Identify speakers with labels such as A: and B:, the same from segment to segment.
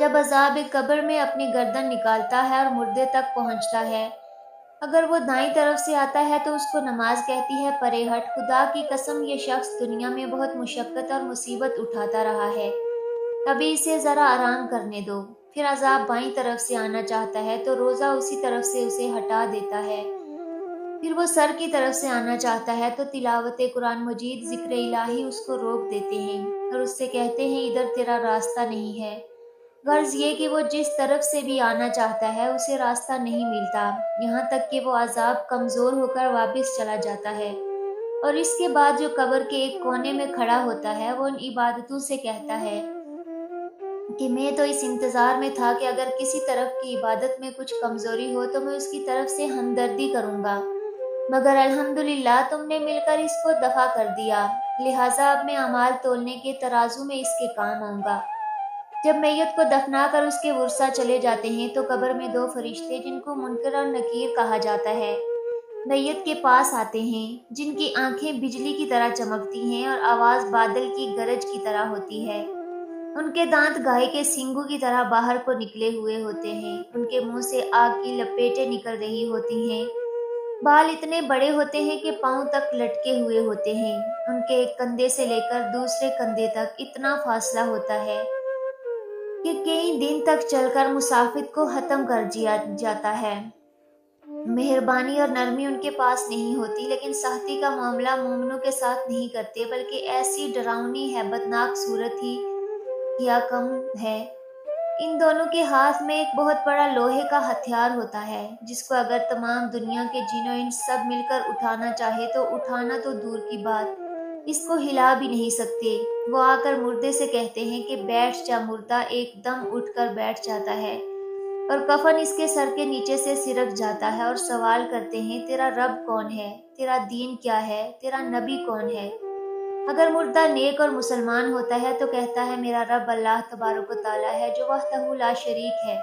A: جب عذاب قبر میں اپنی گردن نکالتا ہے اور مردے تک پہنچتا ہے، اگر وہ دائیں طرف سے آتا ہے تو اس کو نماز کہتی ہے پرے ہٹ، خدا کی قسم یہ شخص دنیا میں بہت مشقت اور مصیبت اٹھاتا رہا ہے، ابھی اسے ذرا آرام کرنے دو۔ پھر عذاب بائیں طرف سے آنا چاہتا ہے تو روزہ اسی طرف سے اسے ہٹا دیتا ہے۔ پھر وہ سر کی طرف سے آنا چاہتا ہے تو تلاوت قرآن مجید، ذکر الہی اس کو روک دیتے ہیں اور اس سے کہتے ہیں ادھر تیرا راستہ نہیں ہے۔ غرض یہ کہ وہ جس طرف سے بھی آنا چاہتا ہے اسے راستہ نہیں ملتا، یہاں تک کہ وہ عذاب کمزور ہو کر واپس چلا جاتا ہے، اور اس کے بعد جو قبر کے ایک کونے میں کھڑا ہوتا ہے وہ ان عبادتوں سے کہتا ہے کہ میں تو اس انتظار میں تھا کہ اگر کسی طرف کی عبادت میں کچھ کمزوری ہو تو میں اس کی طرف سے ہمدردی کروں گا، مگر الحمدللہ تم نے مل کر اس کو دفع کر دیا، لہٰذا اب میں اعمال تولنے کے ترازو میں اس کے کام آؤں گا۔ جب میت کو دفنا کر اس کے ورثہ چلے جاتے ہیں تو قبر میں دو فرشتے جن کو منکر اور نکیر کہا جاتا ہے میت کے پاس آتے ہیں، جن کی آنکھیں بجلی کی طرح چمکتی ہیں اور آواز بادل کی گرج کی طرح ہوتی ہے، ان کے دانت گائے کے سینگوں کی طرح باہر کو نکلے ہوئے ہوتے ہیں، ان کے منہ سے آگ کی لپیٹیں نکل رہی ہوتی ہیں، بال اتنے بڑے ہوتے ہیں کہ پاؤں تک لٹکے ہوئے ہوتے ہیں، ان کے ایک کندھے سے لے کر دوسرے کندھے تک اتنا فاصلہ ہوتا ہے کہ کئی دن تک چل کر مسافر کو ختم کر دیا جاتا ہے۔ مہربانی اور نرمی ان کے پاس نہیں ہوتی، لیکن سختی کا معاملہ مومنوں کے ساتھ نہیں کرتے، بلکہ ایسی ڈراؤنی ہیبتناک صورت ہی کیا کم ہے۔ ان دونوں کے ہاتھ میں ایک بہت بڑا لوہے کا ہتھیار ہوتا ہے، جس کو اگر تمام دنیا کے جن و انس سب مل کر اٹھانا چاہے تو اٹھانا تو دور کی بات، اس کو ہلا بھی نہیں سکتے۔ وہ آ کر مردے سے کہتے ہیں کہ بیٹھ جا، مردہ ایک دم اٹھ کر بیٹھ جاتا ہے، اور کفن اس کے سر کے نیچے سے سرک جاتا ہے، اور سوال کرتے ہیں تیرا رب کون ہے، تیرا دین کیا ہے، تیرا نبی کون ہے؟ اگر مردہ نیک اور مسلمان ہوتا ہے تو کہتا ہے میرا رب اللہ تبارک و تعالیٰ ہے جو وحدہ لا شریک ہے،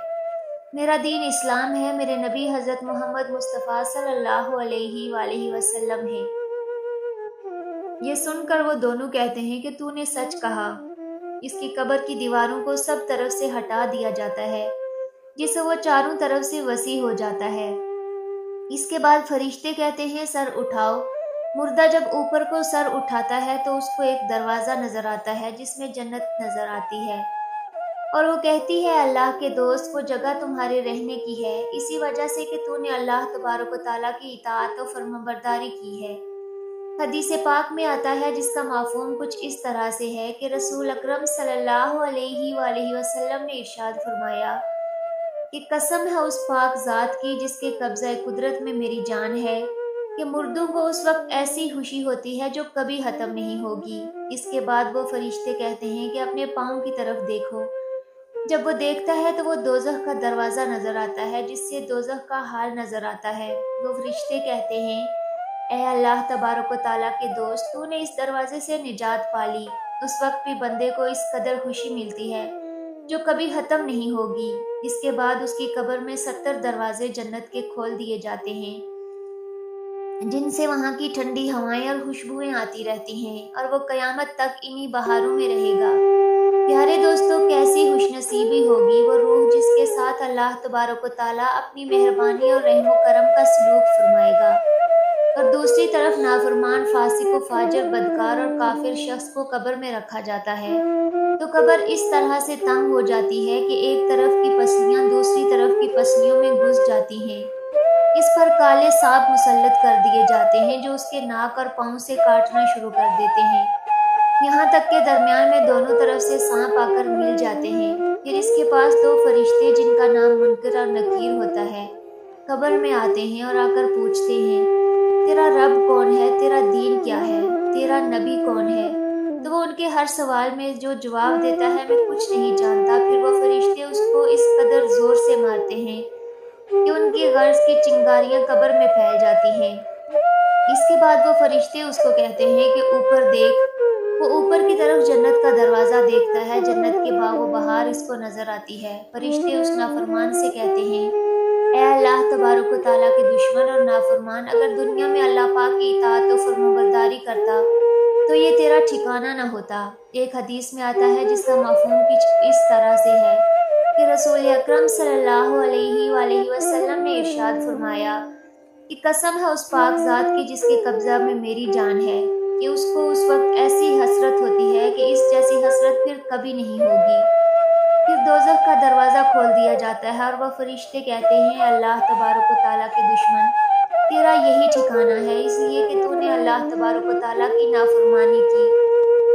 A: میرا دین اسلام ہے، میرے نبی حضرت محمد مصطفیٰ صلی اللہ علیہ وآلہ وسلم ہے۔ یہ سن کر وہ دونوں کہتے ہیں کہ تو نے سچ کہا۔ اس کی قبر کی دیواروں کو سب طرف سے ہٹا دیا جاتا ہے، جس سے وہ چاروں طرف سے وسیع ہو جاتا ہے۔ اس کے بعد فرشتے کہتے ہیں سر اٹھاؤ۔ مردہ جب اوپر کو سر اٹھاتا ہے تو اس کو ایک دروازہ نظر آتا ہے جس میں جنت نظر آتی ہے، اور وہ کہتی ہے اللہ کے دوست وہ جگہ تمہارے رہنے کی ہے، اسی وجہ سے کہ تو نے اللہ تبارک و تعالیٰ کی اطاعت و فرمانبرداری کی ہے۔ حدیث پاک میں آتا ہے جس کا مفہوم کچھ اس طرح سے ہے کہ رسول اکرم صلی اللہ علیہ وآلہ وسلم نے ارشاد فرمایا کہ قسم ہے اس پاک ذات کی جس کے قبضہ قدرت میں میری جان ہے، کہ مردوں کو اس وقت ایسی خوشی ہوتی ہے جو کبھی ختم نہیں ہوگی۔ اس کے بعد وہ فرشتے کہتے ہیں کہ اپنے پاؤں کی طرف دیکھو۔ جب وہ دیکھتا ہے تو وہ دوزخ کا دروازہ نظر آتا ہے جس سے دوزخ کا حال نظر آتا ہے۔ وہ فرشتے کہتے ہیں اے اللہ تبارک و تعالیٰ کے دوست، تو نے اس دروازے سے نجات پالی۔ اس وقت بھی بندے کو اس قدر خوشی ملتی ہے جو کبھی ختم نہیں ہوگی۔ اس کے بعد اس کی قبر میں 70 دروازے جنت کے کھول دیے جاتے ہیں، جن سے وہاں کی ٹھنڈی ہوائیں اور خوشبوئیں آتی رہتی ہیں، اور وہ قیامت تک انہی بہاروں میں رہے گا۔ پیارے دوستوں، کیسی خوش نصیبی ہوگی وہ روح جس کے ساتھ اللہ تبارک و تعالیٰ اپنی مہربانی اور رحم و کرم کا سلوک فرمائے گا، اور دوسری طرف نافرمان، فاسق و فاجر، بدکار اور کافر شخص کو قبر میں رکھا جاتا ہے، تو قبر اس طرح سے تنگ ہو جاتی ہے کہ ایک طرف کی پسلیاں دوسری طرف کی پسلیوں میں گھس جاتی ہیں۔ اس پر کالے سانپ مسلط کر دیے جاتے ہیں جو اس کے ناک اور پاؤں سے کاٹنا شروع کر دیتے ہیں، یہاں تک کہ درمیان میں دونوں طرف سے سانپ آ کر مل جاتے ہیں۔ پھر اس کے پاس دو فرشتے جن کا نام منکر اور نکیر ہوتا ہے قبر میں آتے ہیں اور آ کر پوچھتے ہیں تیرا رب کون ہے، تیرا دین کیا ہے، تیرا نبی کون ہے؟ تو وہ ان کے ہر سوال میں جو جواب دیتا ہے میں کچھ نہیں جانتا، پھر وہ فرشتے اس کو اس قدر زور سے مارتے ہیں کہ ان کی غرض کی چنگاریاں قبر میں پھیل جاتی ہیں۔ اس کے بعد وہ فرشتے اس کو کہتے ہیں کہ اوپر دیکھ۔ وہ اوپر کی طرف جنت کا دروازہ دیکھتا ہے، جنت کے باغ و بہار اس کو نظر آتی ہے۔ فرشتے اس نافرمان سے کہتے ہیں اے اللہ تبارک و تعالیٰ کے دشمن اور نافرمان، اگر دنیا میں اللہ پاک کی اطاعت و فرمانبرداری کرتا تو یہ تیرا ٹھکانہ نہ ہوتا۔ ایک حدیث میں آتا ہے جس کا مفہوم کچھ اس طرح سے ہے کہ رسول اکرم صلی اللہ علیہ وسلم نے ارشاد فرمایا کہ قسم ہے اس پاک ذات کی جس کے قبضہ میں میری جان ہے کہ اس کو اس وقت ایسی حسرت ہوتی ہے کہ اس جیسی حسرت پھر کبھی نہیں ہوگی۔ پھر دوزخ کا دروازہ کھول دیا جاتا ہے اور وہ فرشتے کہتے ہیں اللہ تبارک و تعالیٰ کے دشمن، تیرا یہی ٹھکانہ ہے اس لیے کہ تو نے اللہ تبارک و تعالیٰ کی نافرمانی کی۔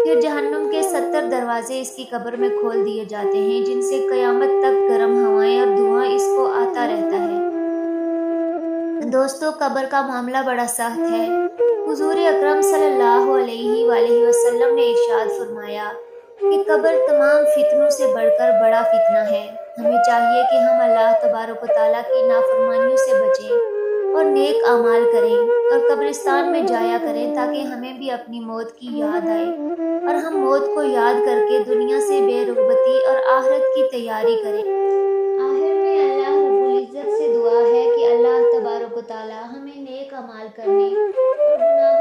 A: پھر جہنم کے 70 دروازے اس کی قبر میں کھول دیے جاتے ہیں جن سے قیامت تک گرم ہوائیں اور دھواں اس کو آتا رہتا ہے۔ دوستو، قبر کا معاملہ بڑا سخت ہے۔ حضور اکرم صلی اللہ علیہ وسلم نے ارشاد فرمایا کہ قبر تمام فتنوں سے بڑھ کر بڑا فتنہ ہے۔ ہمیں چاہیے کہ ہم اللہ تبارک و تعالیٰ کی نافرمانیوں سے بچیں اور نیک اعمال کریں اور قبرستان میں جایا کریں تاکہ ہمیں بھی اپنی موت کی یاد آئے اور ہم موت کو یاد کر کے دنیا سے بے رغبتی اور آخرت کی تیاری کریں۔ آخر میں اللہ رب العزت سے دعا ہے کہ اللہ تبارک و تعالیٰ ہمیں نیک اعمال کرنے اور گناہوں